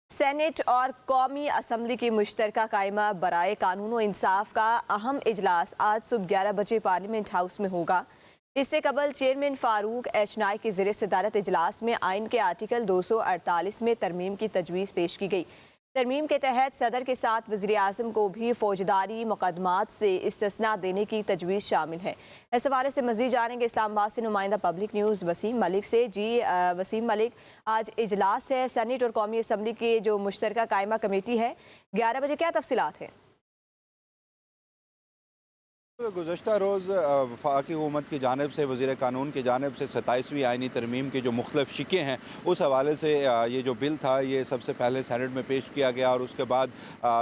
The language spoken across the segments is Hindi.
सेनेट और कौमी असम्बली की मुश्तरका कायमा बराए कानून व इंसाफ का अहम इजलास आज सुबह 11 बजे पार्लियामेंट हाउस में होगा। इससे कबल चेयरमैन फारूक एच नाइक की ज़ेर सदारत इजलास में आइन के आर्टिकल 248 में तरमीम की तजवीज़ पेश की गई। तरमीम के तहत सदर के साथ वज़ीर आज़म को भी फौजदारी मुकदमात से इस्तिस्ना देने की तजवीज़ शामिल है। इस हवाले से मज़ीद जानेंगे इस्लामाबाद से नुमाइंदा पब्लिक न्यूज़ वसीम मलिक से। जी वसीम मलिक, आज इजलास है सेनेट और कौमी असम्बली की जो मुश्तरका कायमा कमेटी है, 11 बजे क्या तफसीलात हैं? गुज़श्ता रोज़ वफाकी हुकूमत की जानिब से वज़ीर कानून की जानिब से 27वीं आइनी तरमीम की जो मुख्तलिफ शिकें हैं, उस हवाले से ये जो बिल था ये सबसे पहले सैनेट में पेश किया गया और उसके बाद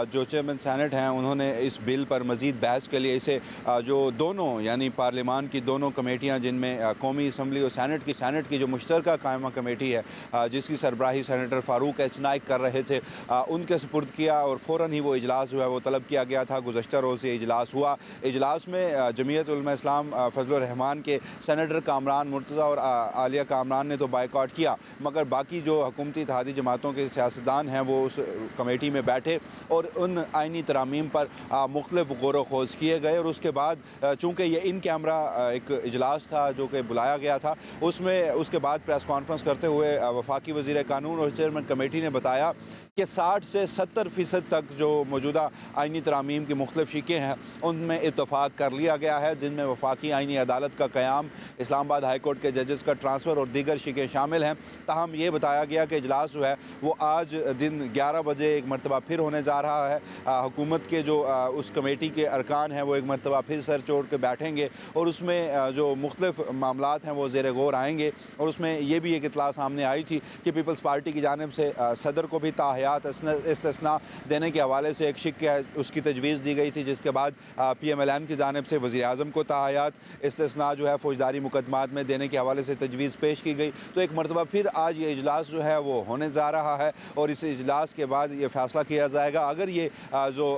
जो चेयरमैन सैनेट हैं उन्होंने इस बिल पर मज़ीद बहस के लिए इसे जो दोनों यानी पार्लियामान की दोनों कमेटियाँ जिनमें कौमी असम्बली और सैनेट की जो मुश्तरका कायमा कमेटी है जिसकी सरबराही सेनेटर फ़ारूक एच नाइक कर रहे थे, उनके सुपुर्द किया और फ़ौरन ही वो इजलास जो है वो तलब किया गया था। गुज़श्ता रोज़ ये इजलास हुआ। इजलास में जमीयत उलमा इस्लाम फजल रहमान के सेनेटर कामरान मुर्तज़ा और आलिया कामरान ने तो बाइकआउट किया, मगर बाकी जो हुकूमती इत्तेहादी जमातों के सियासतदान हैं वो उस कमेटी में बैठे और उन आइनी तरामीम पर मुख्तलिफ गौर खोज किए गए। और उसके बाद चूँकि ये इन कैमरा एक इजलास था जो कि बुलाया गया था, उसमें उसके बाद प्रेस कॉन्फ्रेंस करते हुए वफाकी वज़ीर कानून और चेयरमैन कमेटी ने बताया कि 60 से 70% तक जो मौजूदा आइनी तरामीम की मुख्तलिफ शिकें हैं उनमें इतफ़ाक़ कर लिया गया है, जिनमें वफाकी आइनी अदालत का क़याम, इस्लामाबाद हाई कोर्ट के जजेस का ट्रांसफ़र और दीगर शिकें शामिल हैं। ताहम ये बताया गया कि इजलास जो है वो आज दिन 11 बजे एक मरतबा फिर होने जा रहा है। हुकूमत के जो उस कमेटी के अरकान हैं वो एक मरतबा फिर सर जोड़ के बैठेंगे और उसमें जो मुख्तलिफ मामलात हैं वो ज़ेर गौर आएंगे। और उसमें ये भी एक इतला सामने आई थी कि पीपल्स पार्टी की जानिब से सदर को भी ताहयात इस्तिस्ना देने के हवाले से एक शिक उसकी तजवीज़ दी गई थी, जिसके बाद PMLN की जानिब से वज़ीर आज़म को ताहयात इस्तिस्ना जो है फ़ौजदारी मुकदमात में देने के हवाले से तजवीज़ पेश की गई। तो एक मरतबा फिर आज ये इजलास जो है वो होने जा रहा है और इस इजलास के बाद ये फ़ैसला किया जाएगा। अगर ये जो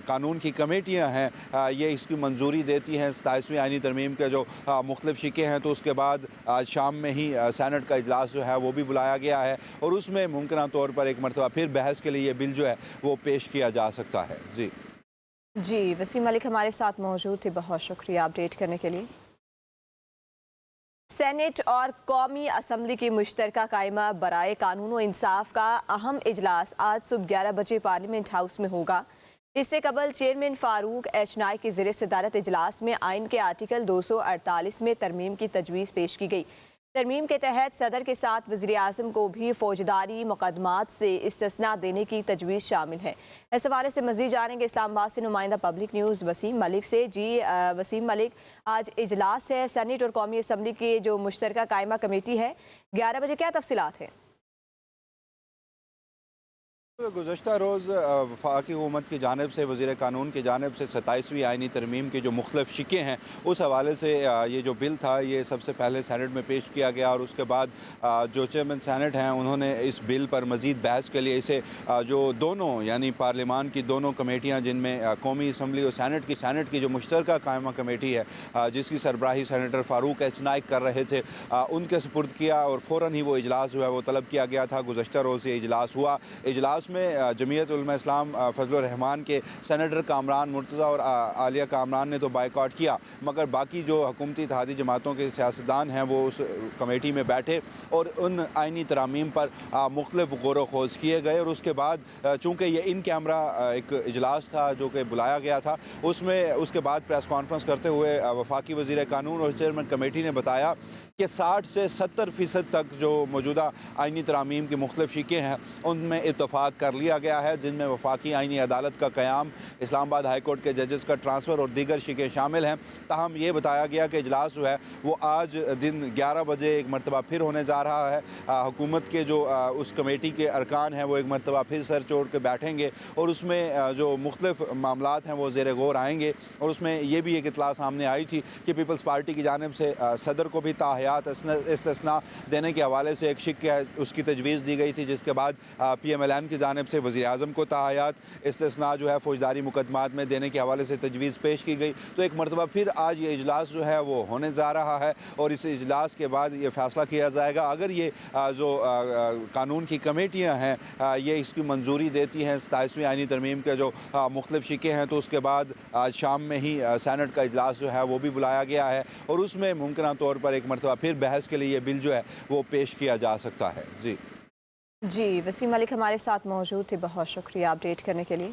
कानून की कमेटियाँ हैं ये इसकी मंजूरी देती हैं 27वीं आइनी तरमीम के जो मुख्तलिफ शिकें हैं, तो उसके बाद आज शाम में ही सैनेट का इजलास जो है वो भी बुलाया गया है और उसमें मुमकिन तौर पर एक मरतबा फिर बहस के लिए ये बिल जो है वो पेश किया जा सकता है। जी वसीम मलिक हमारे साथ मौजूद थे, बहुत शुक्रिया अपडेट करने के लिए। सेनेट और कौमी असम्बली की मुश्तरका कायमा बराए कानून व इंसाफ का अहम इजलास आज सुबह 11 बजे पार्लियामेंट हाउस में होगा। इससे कबल चेयरमैन फारूक एच नाइक की ज़ेर सदारत इजलास में आइन के आर्टिकल 248 में तरमीम की तजवीज़ पेश की गई। तरमीम के तहत सदर के साथ वज़ीर आज़म को भी फौजदारी मुकदमात से इस्तिस्ना देने की तजवीज़ शामिल है। इस हवाले से मज़ीद जानेंगे इस्लामाबाद से नुमाइंदा पब्लिक न्यूज़ वसीम मलिक से। जी वसीम मलिक, आज इजलास है सेनेट और कौमी असम्बली की जो मुश्तरका कायमा कमेटी है, 11 बजे क्या तफसीलात हैं? गुज़श्ता रोज़ वफाकी हुकूमत की जानिब से वज़ीर कानून की जानिब से 27वीं आइनी तरमीम की जो मुख्तलिफ शिकें हैं, उस हवाले से ये जो बिल था ये सबसे पहले सैनेट में पेश किया गया और उसके बाद जो चेयरमैन सैनेट हैं उन्होंने इस बिल पर मज़ीद बहस के लिए इसे जो दोनों यानी पार्लियामान की दोनों कमेटियाँ जिनमें कौमी असम्बली और सैनेट की जो मुश्तरका कायमा कमेटी है जिसकी सरबराही सेनेटर फ़ारूक एच नाइक कर रहे थे, उनके सुपुर्द किया और फ़ौरन ही वो इजलास जो है वो तलब किया गया था। गुज़श्ता रोज़ ये इजलास हुआ। इजलास में जमीयत उलमा इस्लाम फजल रहमान के सेनेटर कामरान मुर्तज़ा और आलिया कामरान ने तो बाइकआउट किया, मगर बाकी जो हुकूमती इत्तेहादी जमातों के सियासतदान हैं वो उस कमेटी में बैठे और उन आइनी तरामीम पर मुख्तलिफ गौर खोज किए गए। और उसके बाद चूँकि ये इन कैमरा एक इजलास था जो कि बुलाया गया था, उसमें उसके बाद प्रेस कॉन्फ्रेंस करते हुए वफाकी वज़ीर कानून और चेयरमैन कमेटी ने बताया कि 60 से 70% तक जो मौजूदा आइनी तरामीम की मुख्तलिफ शिकें हैं उनमें इतफ़ाक़ कर लिया गया है, जिनमें वफाकी आइनी अदालत का क़याम, इस्लामाबाद हाई कोर्ट के जजेस का ट्रांसफ़र और दीगर शिकें शामिल हैं। ताहम ये बताया गया कि इजलास जो है वो आज दिन 11 बजे एक मरतबा फिर होने जा रहा है। हुकूमत के जो उस कमेटी के अरकान हैं वो एक मरतबा फिर सर जोड़ के बैठेंगे और उसमें जो मुख्तलिफ मामलात हैं वो ज़ेर गौर आएंगे। और उसमें ये भी एक इतला सामने आई थी कि पीपल्स पार्टी की जानिब से सदर को भी ताहयात तायात इस्तिस्ना देने के हवाले से एक शिक उसकी तजवीज़ दी गई थी, जिसके बाद PMLN की जानिब से वज़ीर आज़म को तायात इस्तिस्ना जो है फ़ौजदारी मुकदमात में देने के हवाले से तजवीज़ पेश की गई। तो एक मरतबा फिर आज ये इजलास जो है वो होने जा रहा है और इस इजलास के बाद ये फ़ैसला किया जाएगा। अगर ये जो कानून की कमेटियाँ हैं ये इसकी मंजूरी देती हैं 27वीं आईनी तरमीम के जो मुख्तलिफ शिके हैं, तो उसके बाद आज शाम में ही सेनेट का इजलास जो है वो भी बुलाया गया है और उसमें मुमकिन तौर पर एक मरतबा फिर बहस के लिए ये बिल जो है वो पेश किया जा सकता है। जी जी, वसीम मलिक हमारे साथ मौजूद थे, बहुत शुक्रिया अपडेट करने के लिए।